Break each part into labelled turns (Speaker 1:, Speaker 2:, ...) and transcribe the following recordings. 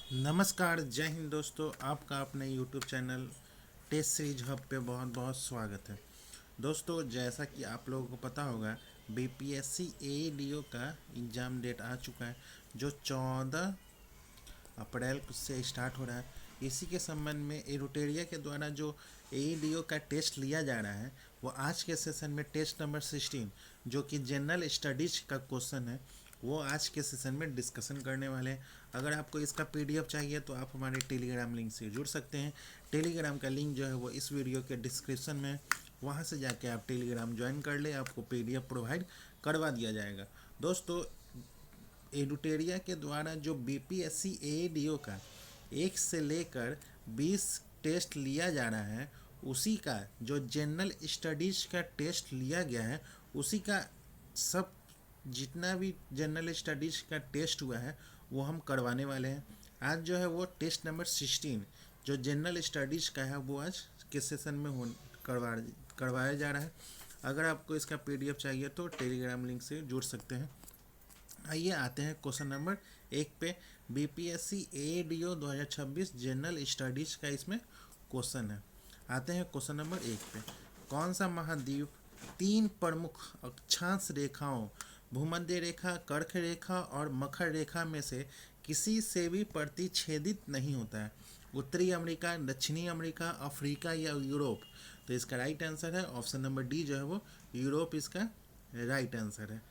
Speaker 1: नमस्कार, जय हिंद दोस्तों। आपका अपने YouTube channel test series hub पे बहुत बहुत स्वागत है। दोस्तों, जैसा कि आप लोगों को पता होगा, बीपीएससी एडीओ का एग्ज़ाम डेट आ चुका है, जो 14 अप्रैल से स्टार्ट हो रहा है। इसी के संबंध में एरोटेरिया के द्वारा जो एडीओ का टेस्ट लिया जा रहा है, वो आज के सेशन में टेस्ट नंबर 16, जो कि जनरल स्टडीज का क्वेश्चन है, वो आज के सेशन में डिस्कशन करने वाले हैं। अगर आपको इसका पीडीएफ चाहिए तो आप हमारे टेलीग्राम लिंक से जुड़ सकते हैं। टेलीग्राम का लिंक जो है वो इस वीडियो के डिस्क्रिप्शन में है, वहाँ से जाके आप टेलीग्राम ज्वाइन कर ले, आपको पीडीएफ प्रोवाइड करवा दिया जाएगा। दोस्तों, एडुटेरिया के द्वारा जो बीपीएससी एडीओ का 1 से लेकर 20 टेस्ट लिया जा रहा है, उसी का जो जनरल स्टडीज का टेस्ट लिया गया है, उसी का सब जितना भी जनरल स्टडीज का टेस्ट हुआ है वो हम करवाने वाले हैं। आज जो है वो टेस्ट नंबर 16 जो जनरल स्टडीज का है, वो आज के सेशन में करवाया जा रहा है। अगर आपको इसका पीडीएफ चाहिए तो टेलीग्राम लिंक से जुड़ सकते हैं। आइए आते हैं क्वेश्चन नंबर 1 पे। बीपीएससी एडीओ 2026 जनरल स्टडीज का इसमें क्वेश्चन है। आते हैं क्वेश्चन नंबर 1 पे। कौन सा महाद्वीप 3 प्रमुख अक्षांश रेखाओं भूमध्य रेखा, कर्क रेखा और मकर रेखा में से किसी से भी प्रतिच्छेदित नहीं होता है? उत्तरी अमेरिका, दक्षिणी अमेरिका, अफ्रीका या यूरोप? तो इसका राइट आंसर है ऑप्शन नंबर डी, जो है वो यूरोप इसका राइट आंसर है।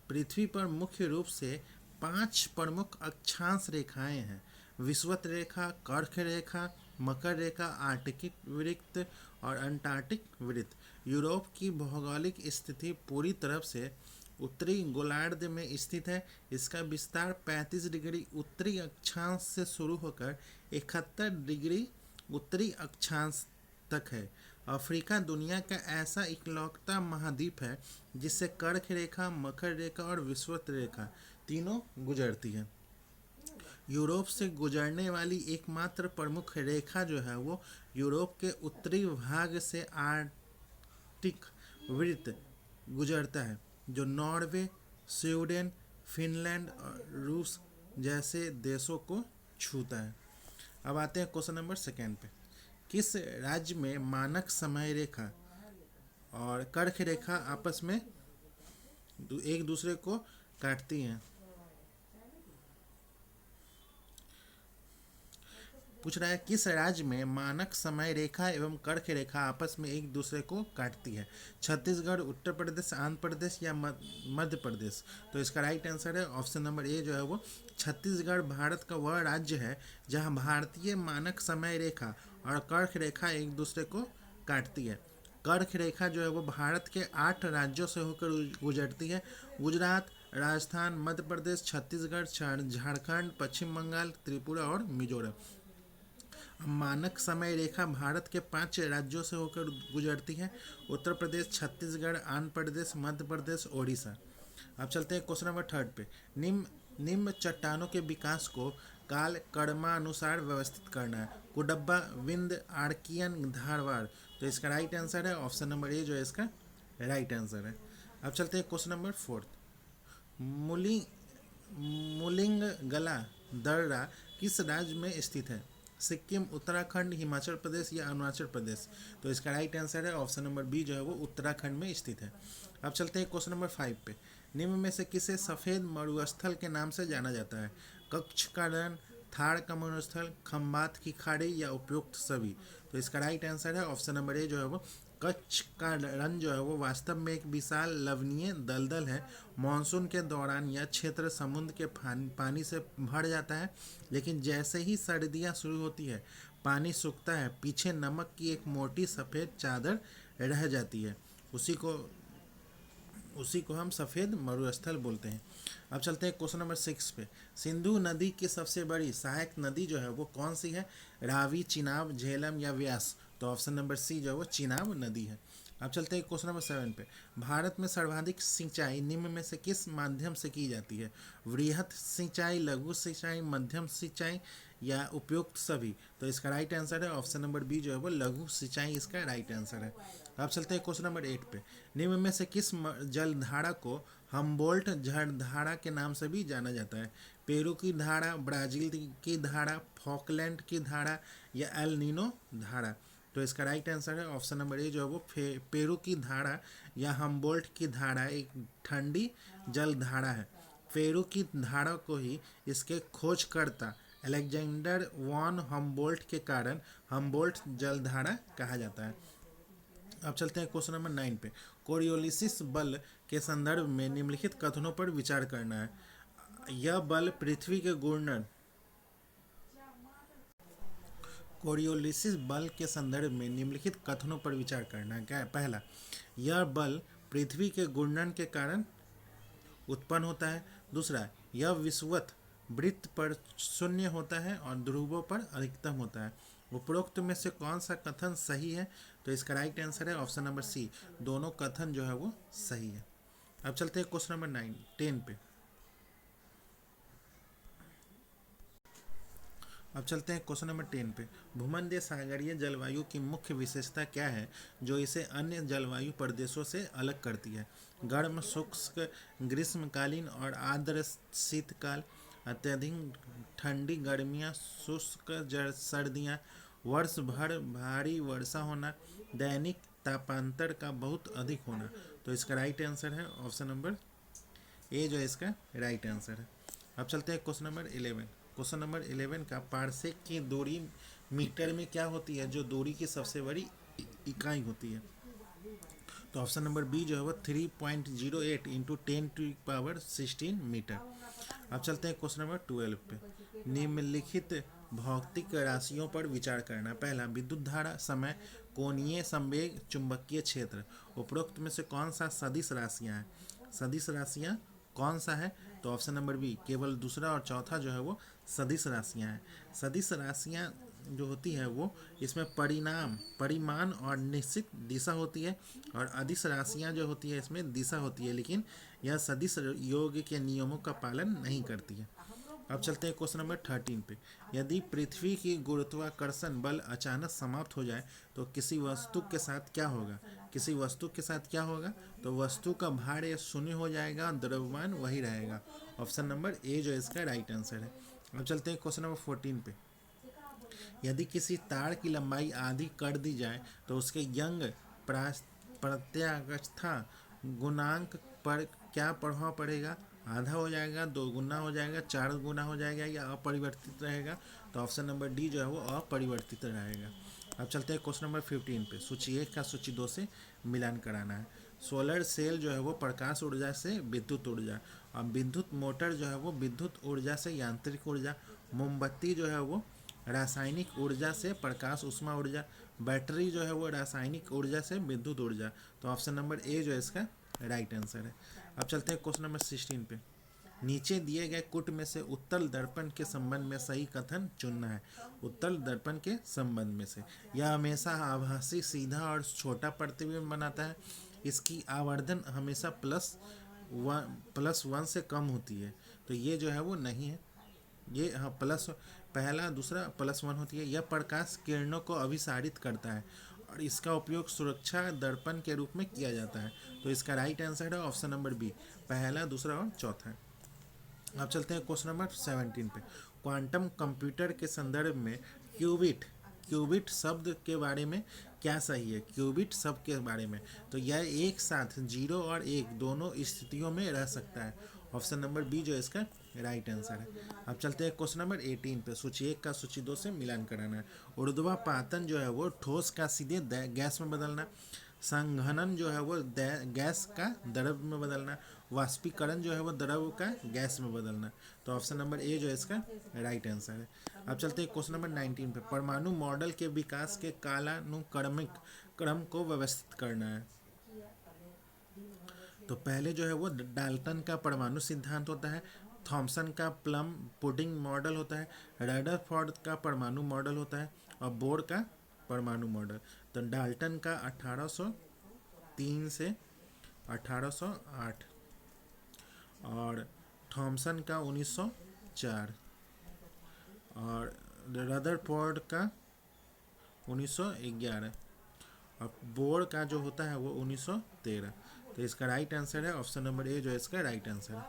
Speaker 1: पृथ्वी पर मुख्य रूप से 5 प्रमुख अक्षांश रेखाएं हैं: विषुवत रेखा, कर्क रेखा, मकर रेखा, आर्कटिक वृत्त और अंटार्कटिक वृत्त। यूरोप की भौगोलिक स्थिति पूरी तरह से उत्तरी गोलार्ध में स्थित है। इसका विस्तार 35 डिग्री उत्तरी अक्षांश से शुरू होकर 71 डिग्री उत्तरी अक्षांश तक है। अफ्रीका दुनिया का ऐसा इकलौता महाद्वीप है जिससे कर्क रेखा, मकर रेखा और विषुवत रेखा तीनों गुजरती है। यूरोप से गुजरने वाली एकमात्र प्रमुख रेखा जो है वो यूरोप के उत्तरी भाग से आर्कटिक वृत्त गुजरता है, जो नॉर्वे, स्वीडन, फिनलैंड और रूस जैसे देशों को छूता है। अब आते हैं क्वेश्चन नंबर 2 पे। किस राज्य में मानक समय रेखा और कर्क रेखा आपस में एक दूसरे को काटती हैं? पूछ रहा है किस राज्य में मानक समय रेखा एवं कर्क रेखा आपस में एक दूसरे को काटती है? छत्तीसगढ़, उत्तर प्रदेश, आंध्र प्रदेश या मध्य प्रदेश? तो इसका राइट आंसर है ऑप्शन नंबर ए, जो है वो छत्तीसगढ़ भारत का वह राज्य है जहां भारतीय मानक समय रेखा और कर्क रेखा एक दूसरे को काटती है। कर्क रेखा जो है वो भारत के 8 राज्यों से होकर गुजरती है: गुजरात, राजस्थान, मध्य प्रदेश, छत्तीसगढ़, झारखंड, पश्चिम बंगाल, त्रिपुरा और मिजोरम। मानक समय रेखा भारत के 5 राज्यों से होकर गुजरती है: उत्तर प्रदेश, छत्तीसगढ़, आंध्र प्रदेश, मध्य प्रदेश, ओडिशा। अब चलते हैं क्वेश्चन नंबर 3 पे। निम्न चट्टानों के विकास को काल कर्मानुसार व्यवस्थित करना है: कुडब्बा, विंध्य, आर्कियन, धारवाड़? तो इसका राइट आंसर है ऑप्शन नंबर ए, जो है इसका राइट आंसर है। अब चलते हैं क्वेश्चन नंबर 4। मुलिंग मुलिंगगला दर्रा किस राज्य में स्थित है? सिक्किम, उत्तराखंड, हिमाचल प्रदेश या अरुणाचल प्रदेश? तो इसका राइट आंसर है ऑप्शन नंबर बी, जो है वो उत्तराखंड में स्थित है। अब चलते हैं क्वेश्चन नंबर 5 पे। निम्न में से किसे सफ़ेद मरुस्थल के नाम से जाना जाता है? कच्छ का रण, थार का मरुस्थल, खंबात की खाड़ी या उपयुक्त सभी? तो इसका राइट आंसर है ऑप्शन नंबर ए, जो है वो कच्छ का रण जो है वो वास्तव में एक विशाल लवणीय दलदल है। मानसून के दौरान यह क्षेत्र समुद्र के पानी से भर जाता है, लेकिन जैसे ही सर्दियां शुरू होती है पानी सूखता है, पीछे नमक की एक मोटी सफ़ेद चादर रह जाती है। उसी को हम सफ़ेद मरुस्थल बोलते हैं। अब चलते हैं क्वेश्चन नंबर 6 पे। सिंधु नदी की सबसे बड़ी सहायक नदी जो है वो कौन सी है? रावी, चिनाब, झेलम या व्यास? तो ऑप्शन नंबर सी, जो है वो चिनाब नदी है। अब चलते हैं क्वेश्चन नंबर 7 पे। भारत में सर्वाधिक सिंचाई निम्न में से किस माध्यम से की जाती है? वृहत सिंचाई, लघु सिंचाई, मध्यम सिंचाई या उपयुक्त सभी? तो इसका राइट आंसर है ऑप्शन नंबर बी, जो है वो लघु सिंचाई इसका राइट आंसर है। अब चलते हैं क्वेश्चन नंबर 8 पे। निम्न में से किस जलधारा को हम्बोल्ट जलधारा के नाम से भी जाना जाता है? पेरू की धारा, ब्राजील की धारा, फॉकलैंड की धारा या एल नीनो धारा। तो इसका राइट आंसर है ऑप्शन नंबर ए जो है वो पेरू की धारा या हम्बोल्ट की धारा एक ठंडी जल धारा है। पेरू की धारा को ही इसके खोजकर्ता अलेक्जेंडर वॉन हम्बोल्ट के कारण हम्बोल्ट जलधारा कहा जाता है। अब चलते हैं क्वेश्चन नंबर 9 पे। कोरियोलिसिस बल के संदर्भ में निम्नलिखित कथनों पर विचार करना है। यह बल पृथ्वी के घूर्णन कोरियोलिसिस बल के संदर्भ में निम्नलिखित कथनों पर विचार करना है। क्या है? पहला, यह बल पृथ्वी के घूर्णन के कारण उत्पन्न होता है। दूसरा, यह विषुवत वृत्त पर शून्य होता है और ध्रुवों पर अधिकतम होता है। उपरोक्त में से कौन सा कथन सही है? तो इसका राइट आंसर है ऑप्शन नंबर सी, दोनों कथन जो है वो सही है। अब चलते हैं क्वेश्चन नंबर 10 पे। अब चलते हैं क्वेश्चन नंबर 10 पे। भूमध्य सागरीय जलवायु की मुख्य विशेषता क्या है जो इसे अन्य जलवायु प्रदेशों से अलग करती है? गर्म शुष्क ग्रीष्मकालीन और आर्द्र शीतकाल, अत्यधिक ठंडी गर्मियाँ, शुष्क सर्दियाँ, वर्ष भर भारी वर्षा होना, दैनिक तापांतर का बहुत अधिक होना। तो इसका राइट आंसर है ऑप्शन नंबर ए जो है इसका राइट आंसर है। अब चलते हैं क्वेश्चन नंबर 11। क्वेश्चन नंबर 11 का पारसेक की दूरी मीटर में क्या होती है जो दूरी की सबसे बड़ी इकाई होती है? तो ऑप्शन नंबर बी जो है वो 3.08 इंटू 10⁻16 मीटर। अब चलते हैं क्वेश्चन नंबर 12 पे। निम्नलिखित भौतिक राशियों पर विचार करना। पहला, विद्युत धारा, समय, कोणीय संवेग, चुंबकीय क्षेत्र। उपरोक्त में से कौन सा सदिश राशियां हैं? सदिश राशियां कौन सा है? तो ऑप्शन नंबर बी, केवल दूसरा और चौथा जो है वो सदिश राशियां हैं। सदिश राशियां जो होती है वो इसमें परिमाण और निश्चित दिशा होती है, और अदिश राशियां जो होती है इसमें दिशा होती है, लेकिन यह सदिश योग के नियमों का पालन नहीं करती है। अब चलते हैं क्वेश्चन नंबर 13 पे। यदि पृथ्वी की गुरुत्वाकर्षण बल अचानक समाप्त हो जाए तो किसी वस्तु के साथ क्या होगा? किसी वस्तु के साथ क्या होगा? तो वस्तु का भार या शून्य हो जाएगा, द्रव्यमान वही रहेगा। ऑप्शन नंबर ए जो इसका राइट आंसर है। अब चलते हैं क्वेश्चन नंबर 14 पे। यदि किसी तार की लंबाई आधी कर दी जाए तो उसके यंग प्रत्यास्थता गुणांक पर क्या प्रभाव पड़ेगा? आधा हो जाएगा, 2 गुना हो जाएगा, 4 गुना हो जाएगा या अपरिवर्तित रहेगा? तो ऑप्शन नंबर डी जो है वो अपरिवर्तित रहेगा। अब चलते हैं क्वेश्चन नंबर 15 पे। सूची 1 का सूची 2 से मिलान कराना है। सोलर सेल जो है वो प्रकाश ऊर्जा से विद्युत ऊर्जा, और विद्युत मोटर जो है वो विद्युत ऊर्जा से यांत्रिक ऊर्जा, मोमबत्ती जो है वो रासायनिक ऊर्जा से प्रकाश ऊष्मा ऊर्जा, बैटरी जो है वो रासायनिक ऊर्जा से विद्युत ऊर्जा। तो ऑप्शन नंबर ए जो है इसका राइट आंसर है। अब चलते हैं क्वेश्चन नंबर 16 पे। नीचे दिए गए कुट में से उत्तल दर्पण के संबंध में सही कथन चुनना है। उत्तल दर्पण के संबंध में से, यह हमेशा आभासी, सीधा और छोटा प्रतिबिंब बनाता है। इसकी आवर्धन हमेशा +1 से कम होती है। तो ये जो है वो नहीं है। ये हाँ प्लस, पहला दूसरा +1 होती है। यह प्रकाश किरणों को अभिसारित करता है और इसका उपयोग सुरक्षा दर्पण के रूप में किया जाता है। तो इसका राइट आंसर है ऑप्शन नंबर बी, पहला दूसरा और चौथा। अब चलते हैं क्वेश्चन नंबर 17 पे। क्वांटम कंप्यूटर के संदर्भ में क्यूबिट शब्द के बारे में क्या सही है? क्यूबिट शब्द के बारे में, तो यह एक साथ 0 और 1 दोनों स्थितियों में रह सकता है। ऑप्शन नंबर बी जो है इसका राइट आंसर है। अब चलते हैं क्वेश्चन नंबर 18 पे। सूची 1 का सूची 2 से मिलान कराना है। ऊर्ध्वापातन जो है वो ठोस का सीधे गैस में बदलना, संघनन जो है वो गैस का द्रव में बदलना, वाष्पीकरण जो है वो द्रव का गैस में बदलना। तो ऑप्शन नंबर ए जो है इसका राइट आंसर है। अब चलते हैं क्वेश्चन नंबर 19 पे। परमाणु मॉडल के विकास के कालानुक्रमिक क्रम को व्यवस्थित करना है। तो पहले जो है वो डाल्टन का परमाणु सिद्धांत होता है, थॉमसन का प्लम पुडिंग मॉडल होता है, रदरफोर्ड का परमाणु मॉडल होता है, और बोर का परमाणु मॉडल। तो डाल्टन का 1803 से 1808, और थॉमसन का 1904, और रदरफोर्ड का 1911, और बोर का जो होता है वो 1913। तो इसका राइट आंसर है ऑप्शन नंबर ए जो है इसका राइट आंसर है।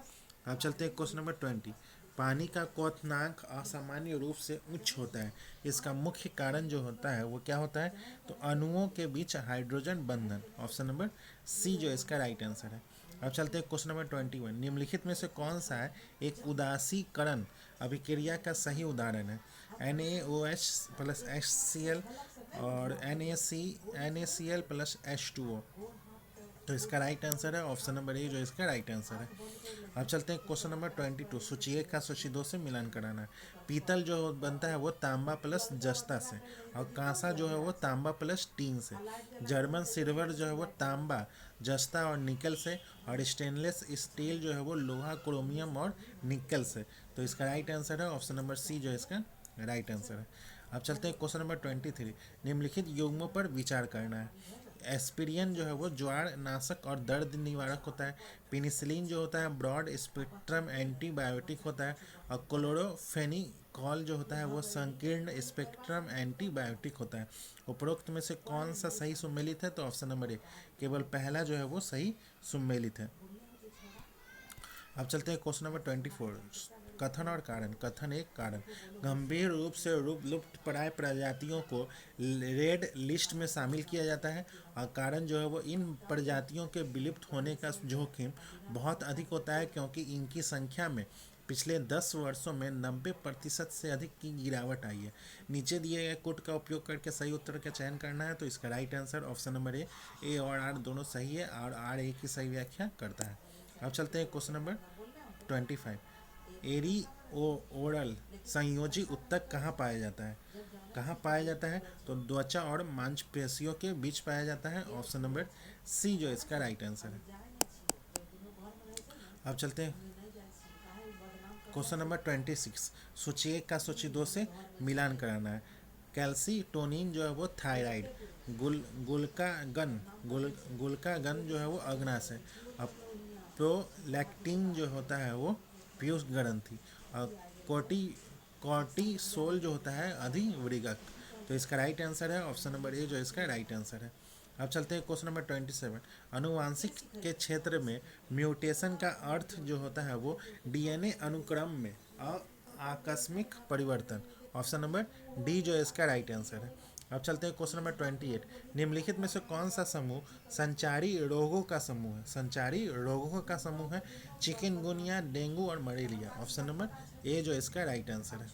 Speaker 1: अब चलते हैं क्वेश्चन नंबर 20। पानी का क्वथनांक असामान्य रूप से उच्च होता है। इसका मुख्य कारण जो होता है वो क्या होता है, तो अणुओं के बीच हाइड्रोजन बंधन। ऑप्शन नंबर सी जो इसका राइट आंसर है। अब चलते हैं क्वेश्चन नंबर 21। निम्नलिखित में से कौन सा है एक उदासीकरण अभिक्रिया का सही उदाहरण है। NaOH प्लस HCl और NaCl प्लस H2O। तो इसका राइट आंसर है ऑप्शन नंबर ए जो इसका राइट आंसर है। अब चलते हैं क्वेश्चन नंबर 22। सूची 1 का सूची 2 से मिलान कराना है। पीतल जो बनता है वो तांबा प्लस जस्ता से, और कांसा जो है वो तांबा प्लस टीन से। जर्मन सिल्वर जो है वो तांबा, जस्ता और निकल से, और स्टेनलेस स्टील जो है वो लोहा, क्रोमियम और निकल से। तो इसका राइट आंसर है ऑप्शन नंबर सी जो इसका राइट आंसर है। अब चलते हैं क्वेश्चन नंबर 23। निम्नलिखित युग्मों पर विचार करना है। एस्पिरिन जो है वो ज्वार नाशक और दर्द निवारक होता है। पेनिसिलिन जो होता है ब्रॉड स्पेक्ट्रम एंटीबायोटिक होता है। और क्लोरोफेनिकॉल जो होता है वो संकीर्ण स्पेक्ट्रम एंटीबायोटिक होता है। उपरोक्त में से कौन सा सही सुमेलित है, तो ऑप्शन नंबर ए केवल पहला जो है वो सही सुमेलित है। अब चलते हैं क्वेश्चन नंबर 24। कथन और कारण। कथन एक कारण। गंभीर रूप से लुप्त प्राय प्रजातियों को रेड लिस्ट में शामिल किया जाता है। और कारण जो है वो इन प्रजातियों के विलुप्त होने का जोखिम बहुत अधिक होता है, क्योंकि इनकी संख्या में पिछले 10 वर्षों में 90% से अधिक की गिरावट आई है। नीचे दिए गए कोड का उपयोग करके सही उत्तर का चयन करना है। तो इसका right answer option number A और आर दोनों सही है, और आर ए की सही व्याख्या करता है। अब चलते हैं क्वेश्चन नंबर 25। एरी ओरल संयोजी उत्तक कहाँ पाया जाता है। कहाँ पाया जाता है, तो त्वचा और मांसपेशियों के बीच पाया जाता है। ऑप्शन नंबर सी जो इसका राइट आंसर है। अब चलते हैं क्वेश्चन नंबर 26। सूची 1 का सूची 2 से मिलान कराना है। कैल्सीटोनिन जो है वो थायराइड, गुल्कागन जो है वो अग्नाशय है। अब प्रोलैक्टिन जो होता है वो पीयूष ग्रंथि। और कॉर्टिसोल जो होता है अधिवृक्क। तो इसका राइट आंसर है ऑप्शन नंबर ए जो इसका राइट आंसर है। अब चलते हैं क्वेश्चन नंबर 27। अनुवांशिक के क्षेत्र में म्यूटेशन का अर्थ जो होता है वो डीएनए अनुक्रम में आकस्मिक परिवर्तन। ऑप्शन नंबर डी जो इसका राइट आंसर है। अब चलते हैं क्वेश्चन नंबर 28। निम्नलिखित में से कौन सा समूह संचारी रोगों का समूह है। संचारी रोगों का समूह है चिकनगुनिया, डेंगू और मलेरिया। ऑप्शन नंबर ए जो इसका राइट आंसर है।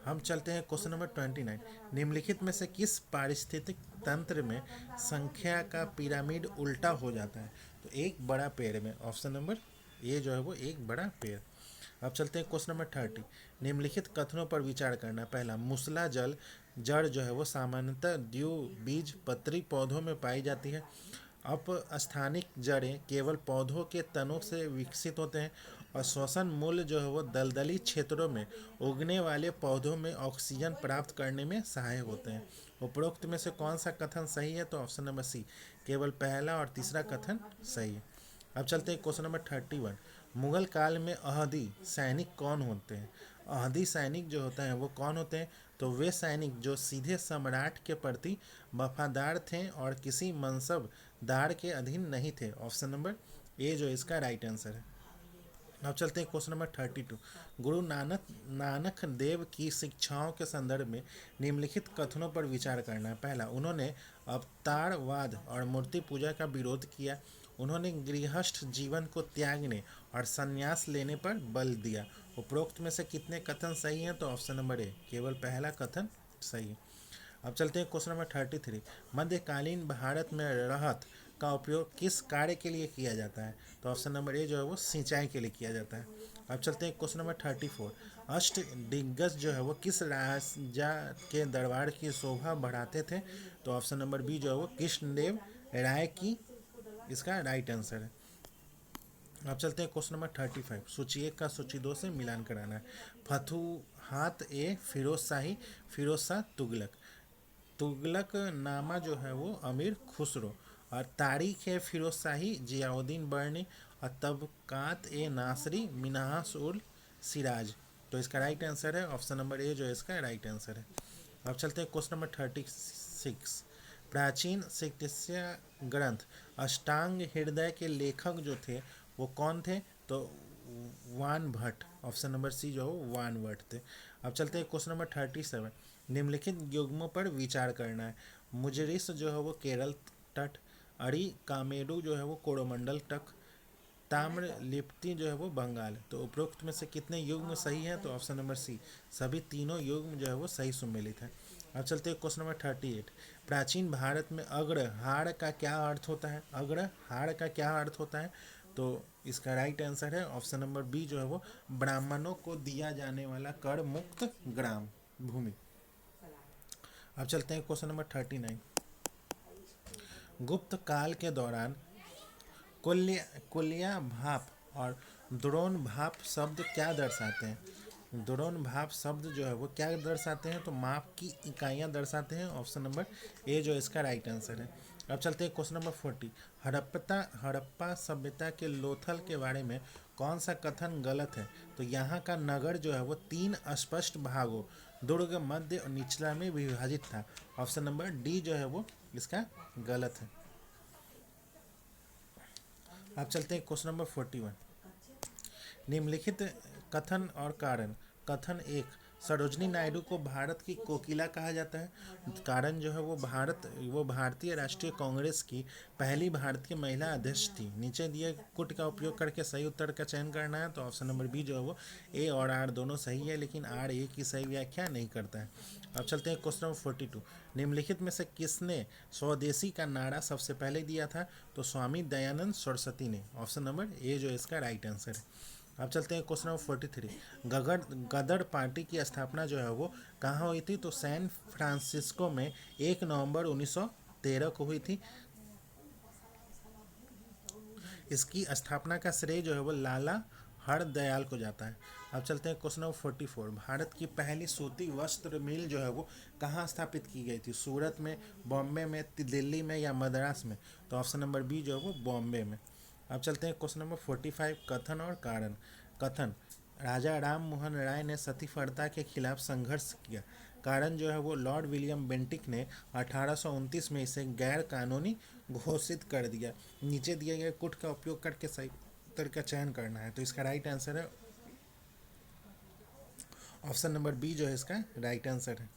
Speaker 1: हम चलते हैं क्वेश्चन नंबर 29। निम्नलिखित में से किस पारिस्थितिक तंत्र में संख्या का पिरामिड उल्टा हो जाता है, तो एक बड़ा पेड़ में। ऑप्शन नंबर ए जो है वो एक बड़ा पेड़। अब चलते हैं क्वेश्चन नंबर 30। निम्नलिखित कथनों पर विचार करना। पहला, मूसला जल जड़ जो है वो सामान्यतः द्विबीज पत्री पौधों में पाई जाती है। अपस्थानिक जड़ें केवल पौधों के तनों से विकसित होते हैं। और श्वसन मूल जो है वो दलदली क्षेत्रों में उगने वाले पौधों में ऑक्सीजन प्राप्त करने में सहायक होते हैं। उपरोक्त में से कौन सा कथन सही है, तो ऑप्शन नंबर सी केवल पहला और तीसरा कथन सही है। अब चलते हैं क्वेश्चन नंबर 31। मुगल काल में अहदी सैनिक कौन होते हैं। अहदी सैनिक जो होते हैं वो कौन होते हैं, तो वे सैनिक जो सीधे सम्राट के प्रति वफादार थे और किसी मनसबदार के अधीन नहीं थे। ऑप्शन नंबर ए जो इसका राइट आंसर है। अब चलते हैं क्वेश्चन नंबर 32। गुरु नानक देव की शिक्षाओं के संदर्भ में निम्नलिखित कथनों पर विचार करना है। पहला, उन्होंने अवतारवाद और मूर्ति पूजा का विरोध किया। उन्होंने गृहस्थ जीवन को त्यागने और संन्यास लेने पर बल दिया। उपरोक्त में से कितने कथन सही हैं, तो ऑप्शन नंबर ए केवल पहला कथन सही है। अब चलते हैं क्वेश्चन नंबर 33। मध्यकालीन भारत में रहत का उपयोग किस कार्य के लिए किया जाता है, तो ऑप्शन नंबर ए जो है वो सिंचाई के लिए किया जाता है। अब चलते हैं क्वेश्चन नंबर 34। अष्ट दिग्गज जो है वो किस राजा के दरबार की शोभा बढ़ाते थे, तो ऑप्शन नंबर बी जो है वो कृष्णदेव राय की इसका राइट आंसर है। अब चलते हैं क्वेश्चन नंबर 35। सूची 1 का सूची 2 से मिलान कराना है। फतुहात ए फिरोज शाह तुगलक नामा जो है वो अमीर खुसरो। और तारीख ए फिरोज शाही जियाउद्दीन बर्नी। और तबकात ए नासरी मिन्हास उल सिराज। तो इसका राइट आंसर है ऑप्शन नंबर ए जो इसका राइट आंसर है। अब चलते हैं क्वेश्चन नंबर 36। प्राचीन चिकित्सा ग्रंथ अष्टांग हृदय के लेखक जो थे वो कौन थे, तो वान भट्ट, ऑप्शन नंबर सी जो है वान भट्ट थे। अब चलते हैं क्वेश्चन नंबर 37। निम्नलिखित युग्मों पर विचार करना है। मुजरिस जो है वो केरल तट, अरी कामेरू जो है वो कोरोमंडल तट, ताम्र लिप्ति जो है वो बंगाल। तो उपरोक्त में से कितने युग्म सही हैं? तो ऑप्शन नंबर सी, सभी तीनों युग्म जो है वो सही सुमेलित है। अब चलते हैं क्वेश्चन नंबर 38। प्राचीन भारत में अग्रहार का क्या अर्थ होता है? अग्रहार का क्या अर्थ होता है? तो इसका राइट आंसर है ऑप्शन नंबर बी जो है वो ब्राह्मणों को दिया जाने वाला कर मुक्त ग्राम भूमि। अब चलते हैं क्वेश्चन नंबर 39। गुप्त काल के दौरान कुल्या भाप और द्रोण भाप शब्द क्या दर्शाते हैं? द्रोण भाप शब्द जो है वो क्या दर्शाते हैं? तो माप की इकाइयाँ दर्शाते हैं। ऑप्शन नंबर ए जो इसका राइट आंसर है। अब चलते हैं क्वेश्चन नंबर 40। हड़प्पा सभ्यता के लोथल के बारे में कौन सा कथन गलत है? तो यहाँ का नगर जो है वो 3 स्पष्ट भागों दुर्ग, मध्य और निचला में विभाजित था। ऑप्शन नंबर डी जो है वो इसका गलत है। अब चलते हैं क्वेश्चन नंबर 41। निम्नलिखित कथन और कारण। कथन 1, सरोजनी नायडू को भारत की कोकिला कहा जाता है। कारण जो है वो भारतीय राष्ट्रीय कांग्रेस की पहली भारतीय महिला अध्यक्ष थी। नीचे दिए कुट का उपयोग करके सही उत्तर का चयन करना है। तो ऑप्शन नंबर बी जो है वो ए और आर दोनों सही है, लेकिन आर ए की सही व्याख्या नहीं करता है। अब चलते हैं क्वेश्चन नंबर 42। निम्नलिखित में से किसने स्वदेशी का नारा सबसे पहले दिया था? तो स्वामी दयानंद सरस्वती ने। ऑप्शन नंबर ए जो इसका राइट आंसर है। अब चलते हैं क्वेश्चन नंबर 43। गदर पार्टी की स्थापना जो है वो कहाँ हुई थी? तो सैन फ्रांसिस्को में 1 नवंबर 1913 को हुई थी। इसकी स्थापना का श्रेय जो है वो लाला हरदयाल को जाता है। अब चलते हैं क्वेश्चन नंबर 44। भारत की पहली सूती वस्त्र मिल जो है वो कहाँ स्थापित की गई थी? सूरत में, बॉम्बे में, दिल्ली में या मद्रास में? तो ऑप्शन नंबर बी जो है वो बॉम्बे में। अब चलते हैं क्वेश्चन नंबर 45। कथन और कारण। कथन, राजा राम मोहन राय ने सती प्रथा के खिलाफ संघर्ष किया। कारण जो है वो लॉर्ड विलियम बेंटिक ने 1829 में इसे गैर कानूनी घोषित कर दिया। नीचे दिए गए कुट का उपयोग करके सही उत्तर का चयन करना है। तो इसका राइट आंसर है ऑप्शन नंबर बी जो है इसका राइट आंसर है।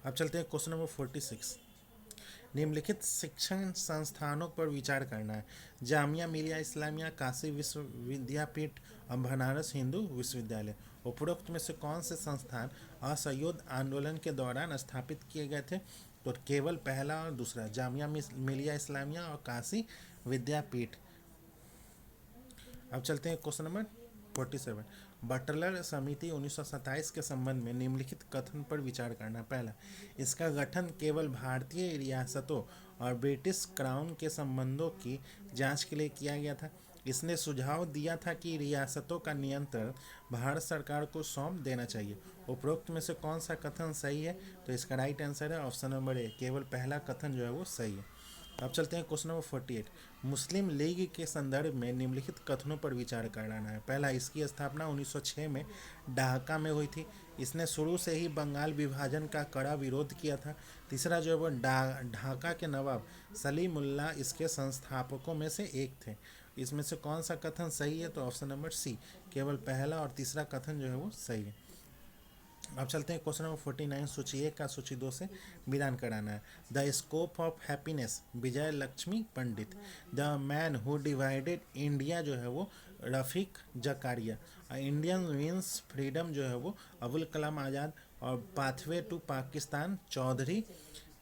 Speaker 1: अब चलते हैं क्वेश्चन नंबर 46। निम्नलिखित शिक्षण संस्थानों पर विचार करना है। जामिया मिलिया इस्लामिया, काशी विश्वविद्यापीठ और बनारस हिंदू विश्वविद्यालय। उपरोक्त में से कौन से संस्थान असहयोग आंदोलन के दौरान स्थापित किए गए थे? तो केवल पहला और दूसरा, जामिया मिलिया इस्लामिया और काशी विद्यापीठ। अब चलते हैं क्वेश्चन नंबर 47। बटलर समिति 1927 के संबंध में निम्नलिखित कथन पर विचार करना। पहला, इसका गठन केवल भारतीय रियासतों और ब्रिटिश क्राउन के संबंधों की जांच के लिए किया गया था। इसने सुझाव दिया था कि रियासतों का नियंत्रण भारत सरकार को सौंप देना चाहिए। उपरोक्त में से कौन सा कथन सही है? तो इसका राइट आंसर है ऑप्शन नंबर ए, केवल पहला कथन जो है वो सही है। अब चलते हैं क्वेश्चन नंबर 48। मुस्लिम लीग के संदर्भ में निम्नलिखित कथनों पर विचार करना है। पहला, इसकी स्थापना 1906 में ढाका में हुई थी। इसने शुरू से ही बंगाल विभाजन का कड़ा विरोध किया था। तीसरा जो है वो ढाका के नवाब सलीमुल्लाह इसके संस्थापकों में से एक थे। इसमें से कौन सा कथन सही है? तो ऑप्शन नंबर सी, केवल पहला और तीसरा कथन जो है वो सही है। अब चलते हैं क्वेश्चन नंबर 49। सूची 1 का सूची 2 से मिलान कराना है। The scope of happiness, Vijay Lakshmi Pandit. The man who divided India जो है वो Rafiq Zakaria. Indian means freedom जो है वो अबुल कलाम आज़ाद। और पाथवे टू पाकिस्तान चौधरी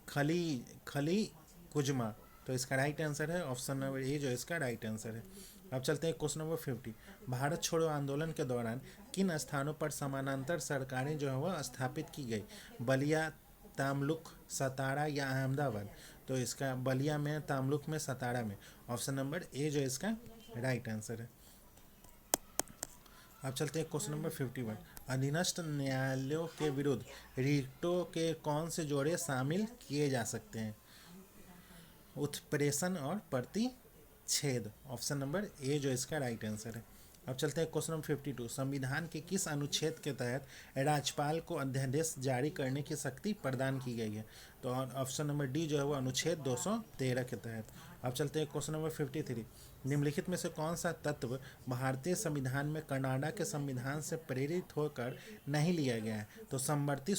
Speaker 1: खली कुजमा। तो इसका राइट आंसर है ऑप्शन नंबर ए जो इसका राइट आंसर है। अब चलते हैं क्वेश्चन नंबर 50। भारत छोड़ो आंदोलन के दौरान किन स्थानों पर समानांतर सरकारें जो है वह स्थापित की गई? बलिया, तामलुक, सतारा या अहमदाबाद? तो इसका बलिया में, तामलुक में, सतारा में। ऑप्शन नंबर ए जो इसका राइट आंसर है। अब चलते हैं क्वेश्चन नंबर 51। अधीनस्थ न्यायालयों के विरुद्ध रिटों के कौन से जोड़े शामिल किए जा सकते हैं? उत्प्रेषण और प्रतिच्छेद। ऑप्शन नंबर ए जो इसका राइट आंसर है। अब चलते हैं क्वेश्चन नंबर 52। संविधान के किस अनुच्छेद के तहत राज्यपाल को अध्यादेश जारी करने की शक्ति प्रदान की गई है? तो ऑप्शन नंबर डी जो है वो अनुच्छेद 213 के तहत। अब चलते हैं क्वेश्चन नंबर 53। निम्नलिखित में से कौन सा तत्व भारतीय संविधान में कनाडा के संविधान से प्रेरित होकर नहीं लिया गया है? तो समवर्ती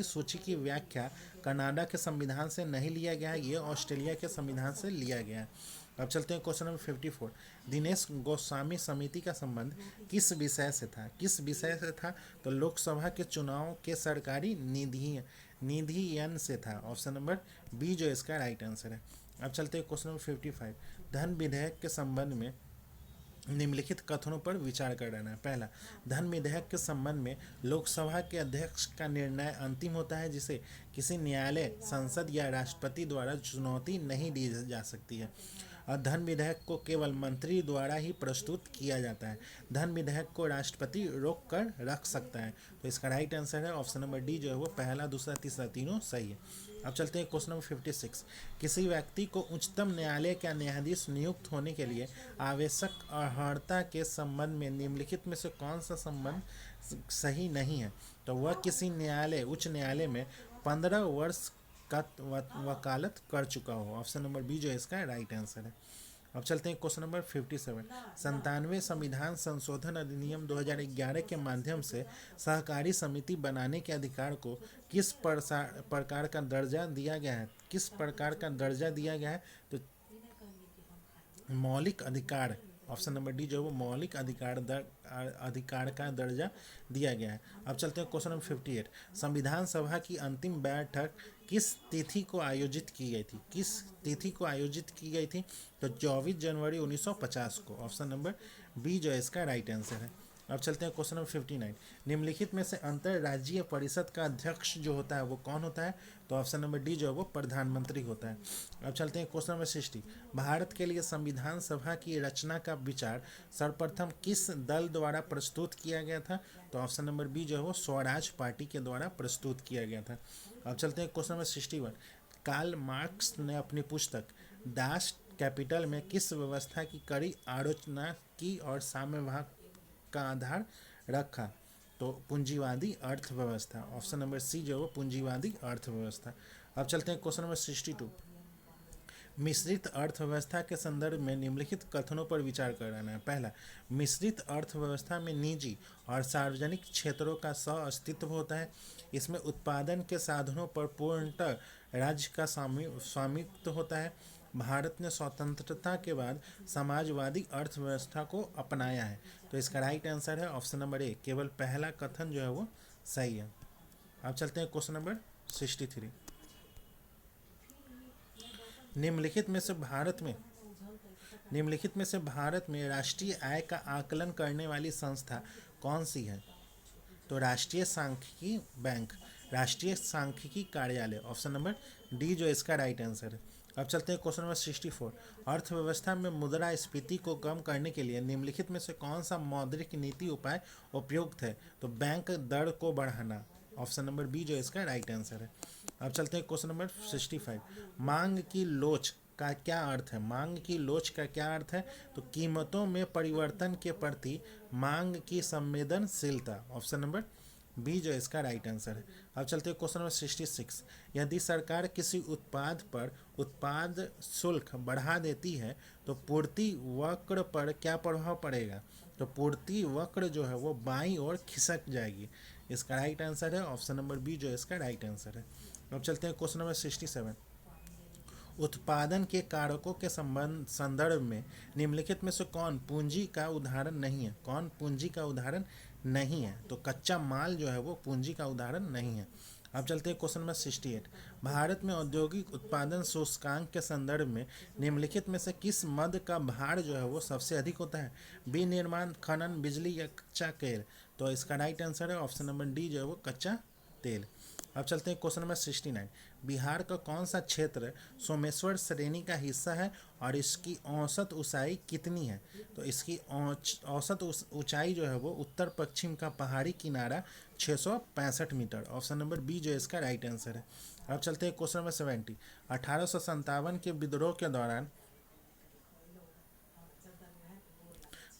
Speaker 1: सूची की व्याख्या कनाडा के संविधान से नहीं लिया गया है, ये ऑस्ट्रेलिया के संविधान से लिया गया है। अब चलते हैं क्वेश्चन नंबर 54। दिनेश गोस्वामी समिति का संबंध किस विषय से था? किस विषय से था? तो लोकसभा के चुनाव के सरकारी निधियन से था। ऑप्शन नंबर बी जो इसका राइट आंसर है। अब चलते हैं क्वेश्चन नंबर 55। धन विधेयक के संबंध में निम्नलिखित कथनों पर विचार कर रहना है। पहला, धन विधेयक के संबंध में लोकसभा के अध्यक्ष का निर्णय अंतिम होता है, जिसे किसी न्यायालय, संसद या राष्ट्रपति द्वारा चुनौती नहीं दी जा सकती है। और धन विधेयक को केवल मंत्री द्वारा ही प्रस्तुत किया जाता है। धन विधेयक को राष्ट्रपति रोक कर रख सकता है। तो इसका राइट आंसर है ऑप्शन नंबर डी जो है वो पहला, दूसरा, तीसरा तीनों सही है। अब चलते हैं क्वेश्चन नंबर 56। किसी व्यक्ति को उच्चतम न्यायालय का न्यायाधीश नियुक्त होने के लिए आवश्यक अर्हता के संबंध में निम्नलिखित में से कौन सा संबंध सही नहीं है? तो वह किसी उच्च न्यायालय में 15 वर्ष का वकालत कर चुका हो। ऑप्शन नंबर बी जो है इसका राइट आंसर है। अब चलते हैं क्वेश्चन नंबर 57। 97वें संविधान संशोधन अधिनियम 2011 के माध्यम से सहकारी समिति बनाने के अधिकार को किस प्रकार का दर्जा दिया गया है? किस प्रकार का दर्जा दिया गया है? तो मौलिक अधिकार, ऑप्शन नंबर डी जो है वो मौलिक अधिकार का दर्जा दिया गया है। अब चलते हैं क्वेश्चन नंबर 58। संविधान सभा की अंतिम बैठक किस तिथि को आयोजित की गई थी? किस तिथि को आयोजित की गई थी? तो 24 जनवरी 1950 को। ऑप्शन नंबर बी जो है इसका राइट आंसर है। अब चलते हैं क्वेश्चन नंबर 59। निम्नलिखित में से अंतर्राज्यीय परिषद का अध्यक्ष जो होता है वो कौन होता है? तो ऑप्शन नंबर डी जो है वो प्रधानमंत्री होता है। अब चलते हैं क्वेश्चन नंबर 60। भारत के लिए संविधान सभा की रचना का विचार सर्वप्रथम किस दल द्वारा प्रस्तुत किया गया था? तो ऑप्शन नंबर बी जो है वो स्वराज पार्टी के द्वारा प्रस्तुत किया गया था। अब चलते हैं क्वेश्चन नंबर 61। कार्ल मार्क्स ने अपनी पुस्तक दास कैपिटल में किस व्यवस्था की कड़ी आलोचना की और साम्यवाद का आधार रखा? तो पूंजीवादी अर्थव्यवस्था। ऑप्शन नंबर सी जो है वो पूंजीवादी अर्थव्यवस्था। अब चलते हैं क्वेश्चन नंबर 62। मिश्रित अर्थव्यवस्था के संदर्भ में निम्नलिखित कथनों पर विचार करना है। पहला, मिश्रित अर्थव्यवस्था में निजी और सार्वजनिक क्षेत्रों का सह-अस्तित्व होता है। इसमें उत्पादन के साधनों पर पूर्णतः राज्य का स्वामित्व होता है। भारत ने स्वतंत्रता के बाद समाजवादी अर्थव्यवस्था को अपनाया है। तो इसका राइट आंसर है ऑप्शन नंबर ए, केवल पहला कथन जो है वो सही है। अब चलते हैं क्वेश्चन नंबर 63। निम्नलिखित में से भारत में राष्ट्रीय आय का आकलन करने वाली संस्था कौन सी है? तो राष्ट्रीय सांख्यिकी बैंक, राष्ट्रीय सांख्यिकी कार्यालय। ऑप्शन नंबर डी जो इसका राइट आंसर है। अब चलते हैं क्वेश्चन नंबर 64। अर्थव्यवस्था में मुद्रास्फीति को कम करने के लिए निम्नलिखित में से कौन सा मौद्रिक नीति उपाय उपयुक्त है? तो बैंक दर को बढ़ाना। ऑप्शन नंबर बी जो इसका राइट आंसर है। अब चलते हैं क्वेश्चन नंबर 65। मांग की लोच का क्या अर्थ है? मांग की लोच का क्या अर्थ है? तो कीमतों में परिवर्तन के प्रति मांग की संवेदनशीलता। ऑप्शन नंबर बी जो इसका राइट आंसर है। अब चलते हैं क्वेश्चन नंबर 66। यदि सरकार किसी उत्पाद पर उत्पाद शुल्क बढ़ा देती है तो पूर्ति वक्र पर क्या प्रभाव पड़ेगा? तो पूर्ति वक्र जो है वो बाईं ओर खिसक जाएगी। इसका राइट आंसर है ऑप्शन नंबर बी जो इसका राइट आंसर है। अब चलते हैं क्वेश्चन नंबर 67। उत्पादन के कारकों के संदर्भ में निम्नलिखित में से कौन पूंजी का उदाहरण नहीं है? कौन पूंजी का उदाहरण नहीं है? तो कच्चा माल जो है वो पूंजी का उदाहरण नहीं है। अब चलते हैं क्वेश्चन नंबर 68। भारत में औद्योगिक उत्पादन सूचकांक के संदर्भ में निम्नलिखित में से किस मद का भार जो है वो सबसे अधिक होता है? विनिर्माण, खनन, बिजली या कच्चा तेल? तो इसका राइट आंसर है ऑप्शन नंबर डी जो है वो कच्चा तेल। अब चलते हैं क्वेश्चन नंबर 69। बिहार का कौन सा क्षेत्र सोमेश्वर श्रेणी का हिस्सा है और इसकी औसत ऊंचाई कितनी है? तो इसकी औसत ऊंचाई जो है वो उत्तर पश्चिम का पहाड़ी किनारा 665 मीटर। ऑप्शन नंबर बी जो इसका राइट आंसर है। अब चलते हैं क्वेश्चन नंबर 70। 1857 के विद्रोह के दौरान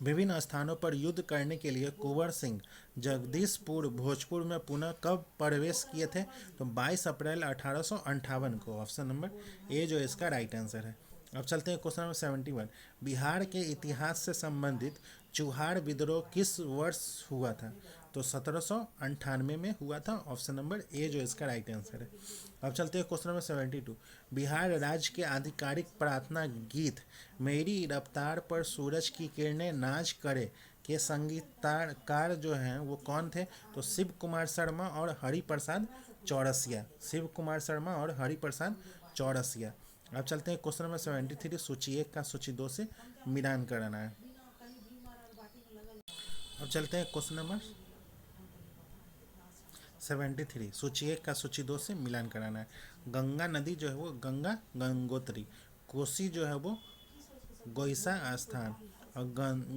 Speaker 1: विभिन्न स्थानों पर युद्ध करने के लिए कुंवर सिंह जगदीशपुर भोजपुर में पुनः कब प्रवेश किए थे? तो 22 अप्रैल 1858 को। ऑप्शन नंबर ए जो इसका राइट आंसर है। अब चलते हैं क्वेश्चन नंबर 71। बिहार के इतिहास से संबंधित चुहार विद्रोह किस वर्ष हुआ था? तो 1798 में हुआ था। ऑप्शन नंबर ए जो इसका राइट आंसर है। अब चलते हैं क्वेश्चन नंबर 72। बिहार राज्य के आधिकारिक प्रार्थना गीत मेरी रफ्तार पर सूरज की किरणें नाच करे के संगीतकार जो हैं वो कौन थे? तो शिव कुमार शर्मा और हरिप्रसाद चौरसिया। शिव कुमार शर्मा और हरिप्रसाद चौरसिया। अब चलते हैं क्वेश्चन नंबर 73। सूची 1 का सूची 2 से मिलान कराना है। अब चलते हैं क्वेश्चन नंबर 73। सूची 1 का सूची 2 से मिलान कराना है। गंगा नदी जो है वो गंगा गंगोत्री, कोसी जो है वो गोइसा आस्थान, और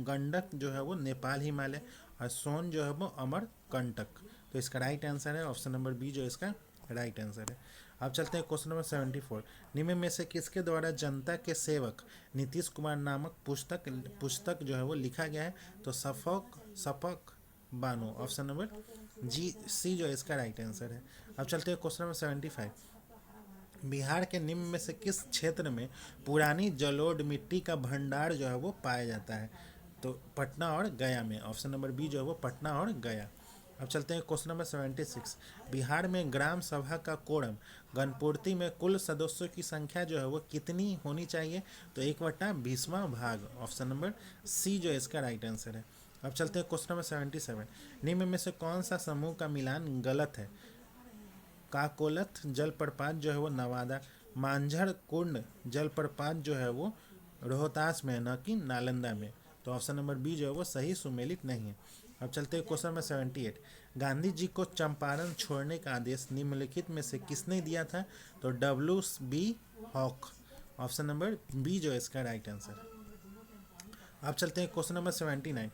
Speaker 1: गंडक जो है वो नेपाल हिमालय, और सोन जो है वो अमरकंटक। तो इसका राइट आंसर है ऑप्शन नंबर बी जो इसका राइट आंसर है। अब चलते हैं क्वेश्चन नंबर 74। निम्न में से किसके द्वारा जनता के सेवक नीतीश कुमार नामक पुस्तक जो है वो लिखा गया है? तो सफक बानो। ऑप्शन नंबर जी सी जो है इसका राइट आंसर है। अब चलते हैं क्वेश्चन नंबर 75। बिहार के निम्न में से किस क्षेत्र में पुरानी जलोढ़ मिट्टी का भंडार जो है वो पाया जाता है? तो पटना और गया में। ऑप्शन नंबर बी जो है वो पटना और गया। अब चलते हैं क्वेश्चन नंबर 76। बिहार में ग्राम सभा का कोरम गणपूर्ति में कुल सदस्यों की संख्या जो है वो कितनी होनी चाहिए? तो 1/20वां भाग। ऑप्शन नंबर सी जो है इसका राइट आंसर है। अब चलते हैं क्वेश्चन नंबर 77। निम्न में से कौन सा समूह का मिलान गलत है? काकोलथ जलप्रपात जो है वो नवादा, मांझर कुंड जलप्रपात जो है वो रोहतास में, न कि नालंदा में। तो ऑप्शन नंबर बी जो है वो सही सुमेलित नहीं है। अब चलते हैं क्वेश्चन नंबर 78। गांधी जी को चंपारण छोड़ने का आदेश निम्नलिखित में से किसने दिया था? तो W.B. Hoc. Option number B जो है इसका राइट आंसर है। अब चलते हैं क्वेश्चन नंबर 79।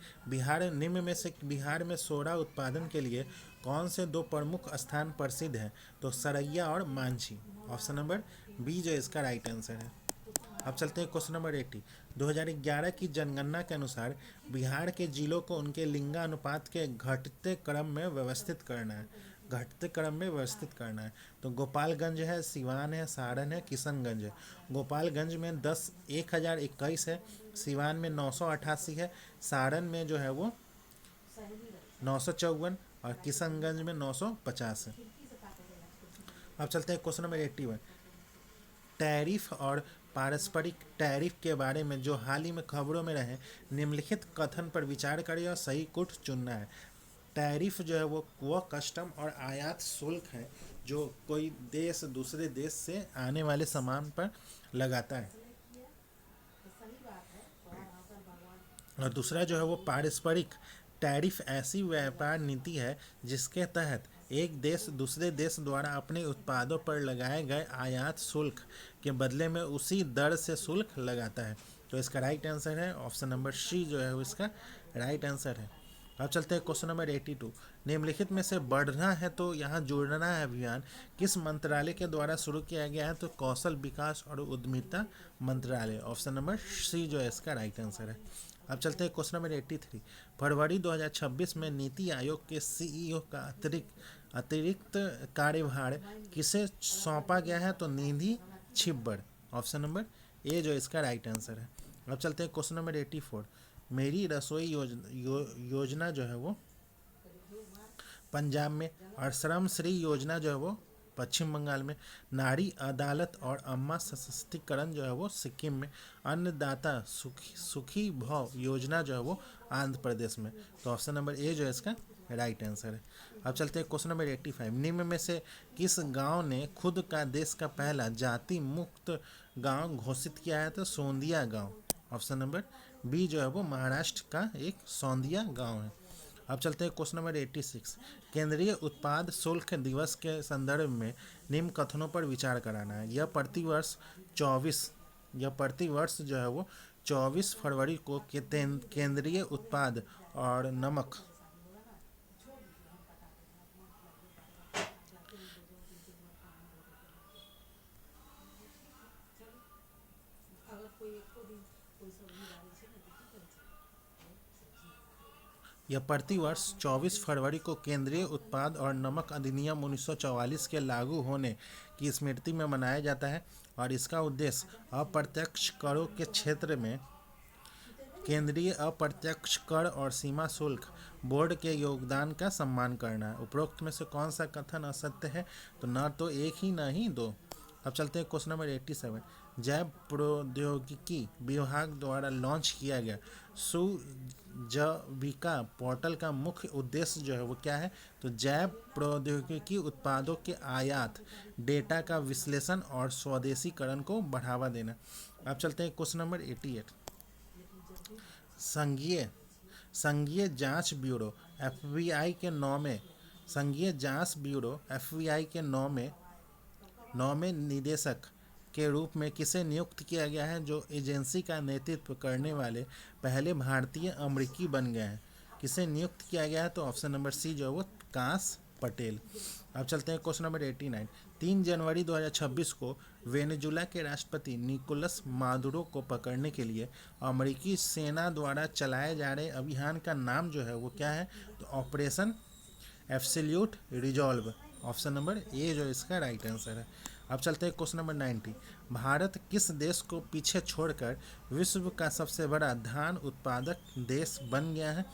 Speaker 1: बिहार में सोडा उत्पादन के लिए कौन से दो प्रमुख स्थान प्रसिद्ध हैं? तो सरैया और मांझी। ऑप्शन नंबर बी जो इसका राइट आंसर है। अब चलते हैं क्वेश्चन नंबर 80। 2011 की जनगणना के अनुसार बिहार के जिलों को उनके लिंगानुपात के घटते क्रम में व्यवस्थित करना है। तो गोपालगंज है, सिवान है, सारण है, किशनगंज है। गोपालगंज में 1021 है, सिवान में 988 है, सारण में जो है वो 954, और किशनगंज में 950 है। अब चलते हैं क्वेश्चन नंबर 81। टैरिफ और पारस्परिक टैरिफ के बारे में जो हाल ही में खबरों में रहे, निम्नलिखित कथन पर विचार करें और सही कुट चुनना है। टैरिफ जो है वो कस्टम और आयात शुल्क है जो कोई देश दूसरे देश से आने वाले सामान पर लगाता है। और दूसरा जो है वो पारस्परिक टैरिफ ऐसी व्यापार नीति है जिसके तहत एक देश दूसरे देश द्वारा अपने उत्पादों पर लगाए गए आयात शुल्क के बदले में उसी दर से शुल्क लगाता है। तो इसका राइट आंसर है ऑप्शन नंबर सी जो है वो इसका राइट आंसर है। अब चलते हैं क्वेश्चन नंबर 82। निम्नलिखित में से बढ़ना है तो यहाँ जुड़ना है अभियान किस मंत्रालय के द्वारा शुरू किया गया है? तो कौशल विकास और उद्यमिता मंत्रालय। ऑप्शन नंबर सी जो है इसका राइट आंसर है। अब चलते हैं क्वेश्चन नंबर 83। फरवरी 2026 में नीति आयोग के सीईओ का अतिरिक्त कार्यभार किसे सौंपा गया है? तो निधि छिब्बर। ऑप्शन नंबर ए जो इसका राइट आंसर है। अब चलते हैं क्वेश्चन नंबर 84। मेरी रसोई योजना जो है वो पंजाब में, और श्रम श्री योजना जो है वो पश्चिम बंगाल में, नारी अदालत और अम्मा सशक्तिकरण जो है वो सिक्किम में, अन्नदाता सुखी भव योजना जो है वो आंध्र प्रदेश में। तो ऑप्शन नंबर ए जो है इसका राइट आंसर है। अब चलते हैं क्वेश्चन नंबर 85। निम्न में से किस गांव ने खुद का देश का पहला जाति मुक्त गांव घोषित किया है? तो सोंदिया गांव। ऑप्शन नंबर बी जो है वो महाराष्ट्र का एक सौंदिया गांव है। अब चलते हैं क्वेश्चन नंबर 86। केंद्रीय उत्पाद शुल्क दिवस के संदर्भ में निम्न कथनों पर विचार कराना है। यह प्रतिवर्ष जो है वो 24 फरवरी को केंद्रीय उत्पाद और नमक यह प्रतिवर्ष 24 फरवरी को केंद्रीय उत्पाद और नमक अधिनियम 1944 के लागू होने की स्मृति में मनाया जाता है और इसका उद्देश्य अप्रत्यक्ष करों के क्षेत्र में केंद्रीय अप्रत्यक्ष कर और सीमा शुल्क बोर्ड के योगदान का सम्मान करना है। उपरोक्त में से कौन सा कथन असत्य है? तो न तो एक ही न ही दो। अब चलते हैं क्वेश्चन नंबर 87। जैव प्रौद्योगिकी विभाग द्वारा लॉन्च किया गया सुजविका पोर्टल का मुख्य उद्देश्य जो है वो क्या है? तो जैव प्रौद्योगिकी उत्पादों के आयात, डेटा का विश्लेषण और स्वदेशीकरण को बढ़ावा देना। अब चलते हैं क्वेश्चन नंबर 88। संघीय जांच ब्यूरो FBI के नौवें निदेशक के रूप में किसे नियुक्त किया गया है, जो एजेंसी का नेतृत्व करने वाले पहले भारतीय अमेरिकी बन गए हैं? किसे नियुक्त किया गया है? तो ऑप्शन नंबर सी जो है वो कांस पटेल। अब चलते हैं क्वेश्चन नंबर 89। 3 जनवरी 2026 को वेनेजुला के राष्ट्रपति निकोलस मादुरो को पकड़ने के लिए अमेरिकी सेना द्वारा चलाए जा रहे अभियान का नाम जो है वो क्या है? तो operation absolute resolve. Option number A जो इसका राइट आंसर है। अब चलते हैं क्वेश्चन नंबर 90। भारत किस देश को पीछे छोड़कर विश्व का सबसे बड़ा धान उत्पादक देश बन गया है?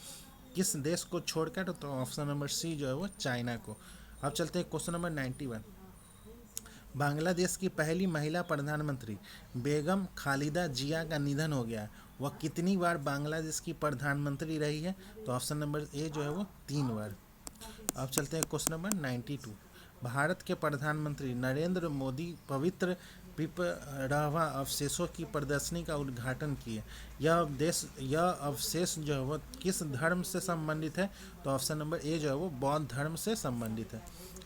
Speaker 1: किस देश को छोड़कर? तो ऑप्शन नंबर सी जो है वो चाइना को। अब चलते हैं क्वेश्चन नंबर 91। बांग्लादेश की पहली महिला प्रधानमंत्री बेगम खालिदा जिया का निधन हो गया। वह कितनी बार बांग्लादेश की प्रधानमंत्री रही है? तो ऑप्शन नंबर ए जो है वो 3 बार। अब चलते हैं क्वेश्चन नंबर 92। भारत के प्रधानमंत्री नरेंद्र मोदी पवित्र पिपरहवा अवशेषों की प्रदर्शनी का उद्घाटन किए। यह अवशेष जो है वो किस धर्म से संबंधित है? तो ऑप्शन नंबर ए जो है वो बौद्ध धर्म से संबंधित है।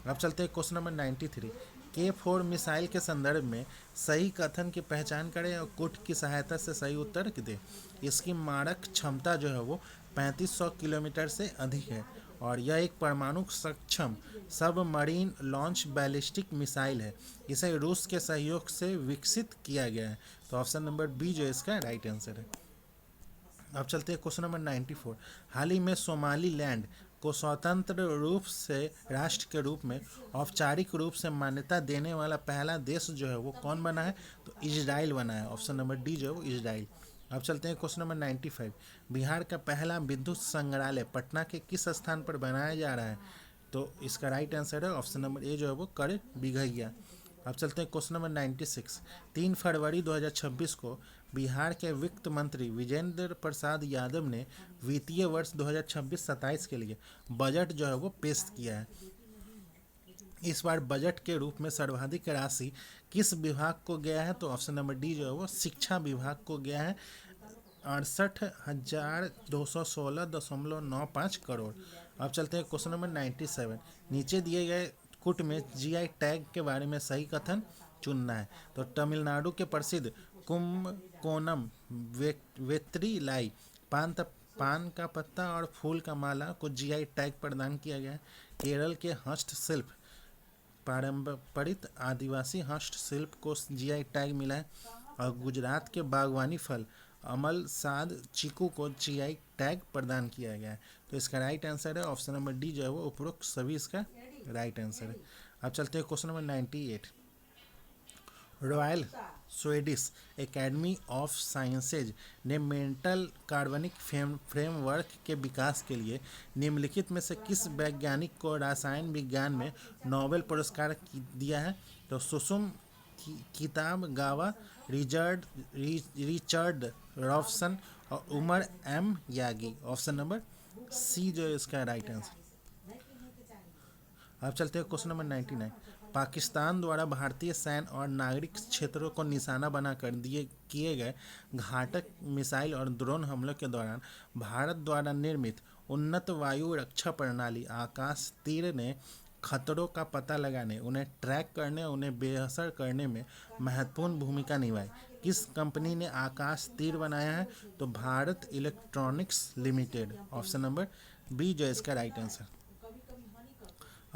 Speaker 1: अब चलते हैं क्वेश्चन नंबर 93। K4 मिसाइल के संदर्भ में सही कथन की पहचान करें और कुट की सहायता से सही उत्तर दें। इसकी मारक क्षमता जो है वो 3500 किलोमीटर से अधिक है और यह एक परमाणु सक्षम सबमरीन लॉन्च बैलिस्टिक मिसाइल है। इसे रूस के सहयोग से विकसित किया गया है। तो ऑप्शन नंबर बी जो इसका राइट आंसर है। अब चलते हैं क्वेश्चन नंबर 94। हाल ही में सोमालीलैंड को स्वतंत्र रूप से राष्ट्र के रूप में औपचारिक रूप से मान्यता देने वाला पहला देश जो है वो कौन बना है? तो इजराइल बना है। ऑप्शन नंबर डी जो है वो इजराइल। अब चलते हैं क्वेश्चन नंबर 95। बिहार का पहला विद्युत संग्रहालय पटना के किस स्थान पर बनाया जा रहा है? तो इसका राइट आंसर है ऑप्शन नंबर ए जो है वो कर बिघैया। अब चलते हैं क्वेश्चन नंबर 96। 3 फरवरी 2026 को बिहार के वित्त मंत्री विजेंद्र प्रसाद यादव ने वित्तीय वर्ष 2026-27 के लिए बजट जो है वो पेश किया है। इस बार बजट के रूप में सर्वाधिक राशि किस विभाग को गया है? तो ऑप्शन नंबर डी जो है वो शिक्षा विभाग को गया है, 68,216.95 करोड़। अब चलते हैं क्वेश्चन नंबर 97। नीचे दिए गए कुट में GI टैग के बारे में सही कथन चुनना है। तो तमिलनाडु के प्रसिद्ध कुंभकोणम वेत्रिलाई पान का पत्ता और फूल का माला को GI टैग प्रदान किया गया है। केरल के हस्तशिल्प पारंपरिक आदिवासी हस्तशिल्प को GI टैग मिला है और गुजरात के बागवानी फल अमलसाद चीकू को GI टैग प्रदान किया गया है। तो इसका राइट आंसर है ऑप्शन नंबर डी जो है वो उपरोक्त सभी इसका राइट आंसर है। अब चलते हैं question number 98। Royal Swedish academy of sciences ने मेंटल कार्बनिक फ्रेमवर्क के विकास के लिए निम्नलिखित में से किस वैज्ञानिक को रसायन विज्ञान में नोबेल पुरस्कार दिया है? तो सुसुम किताबगावा, रिचर्ड रॉबसन और Umar M Yagi. Option number C जो है इसका राइट आंसर। अब चलते हैं क्वेश्चन नंबर 99। पाकिस्तान द्वारा भारतीय सैन्य और नागरिक क्षेत्रों को निशाना बनाकर किए गए घातक मिसाइल और ड्रोन हमलों के दौरान भारत द्वारा निर्मित उन्नत वायु रक्षा प्रणाली आकाश तीर ने खतरों का पता लगाने, उन्हें ट्रैक करने, उन्हें बेअसर करने में महत्वपूर्ण भूमिका निभाई। किस कंपनी ने आकाश तीर बनाया है? तो Bharat electronics limited. Option number B जो इसका राइट आंसर।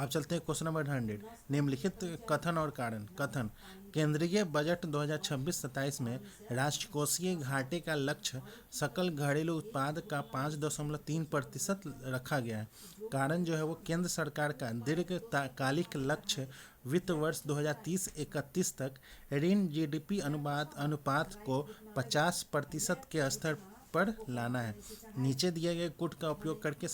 Speaker 1: अब चलते हैं क्वेश्चन नंबर 100। निम्नलिखित कथन और कारण। कथन। केंद्रीय बजट 2026-27 में राष्ट्रकोषीय घाटे का लक्ष्य सकल घरेलू उत्पाद का 5.3% रखा गया है। कारण जो है वो केंद्र सरकार का दीर्घकालिक लक्ष्य वित्त वर्ष 2030-31 तक ऋण जीडीपी अनुपात को 50% के स्तर पर लाना है। नीचे दिए गए कूट का उपयोग करके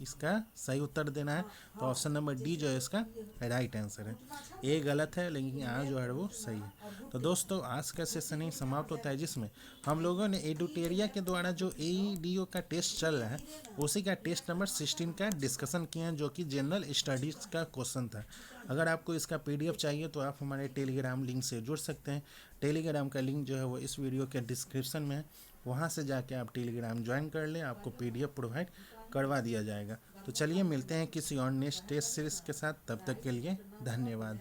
Speaker 1: इसका सही उत्तर देना है। तो ऑप्शन नंबर डी जो है इसका राइट आंसर है। ए गलत है लेकिन यहाँ जो है वो सही है। तो दोस्तों आज का सेशन ही समाप्त होता है, जिसमें हम लोगों ने एडुटेरिया के द्वारा जो AEDO का टेस्ट चल रहा है उसी का टेस्ट नंबर 16 का डिस्कशन किया है, जो कि जनरल स्टडीज़ का क्वेश्चन था। अगर आपको इसका PDF चाहिए तो आप हमारे टेलीग्राम लिंक से जुड़ सकते हैं। टेलीग्राम का लिंक जो है वो इस वीडियो के डिस्क्रिप्शन में है, वहाँ से जाके आप टेलीग्राम ज्वाइन कर लें, आपको PDF प्रोवाइड करवा दिया जाएगा। तो चलिए मिलते हैं किसी और नेक्स्ट टेस्ट सीरीज़ के साथ, तब तक के लिए धन्यवाद।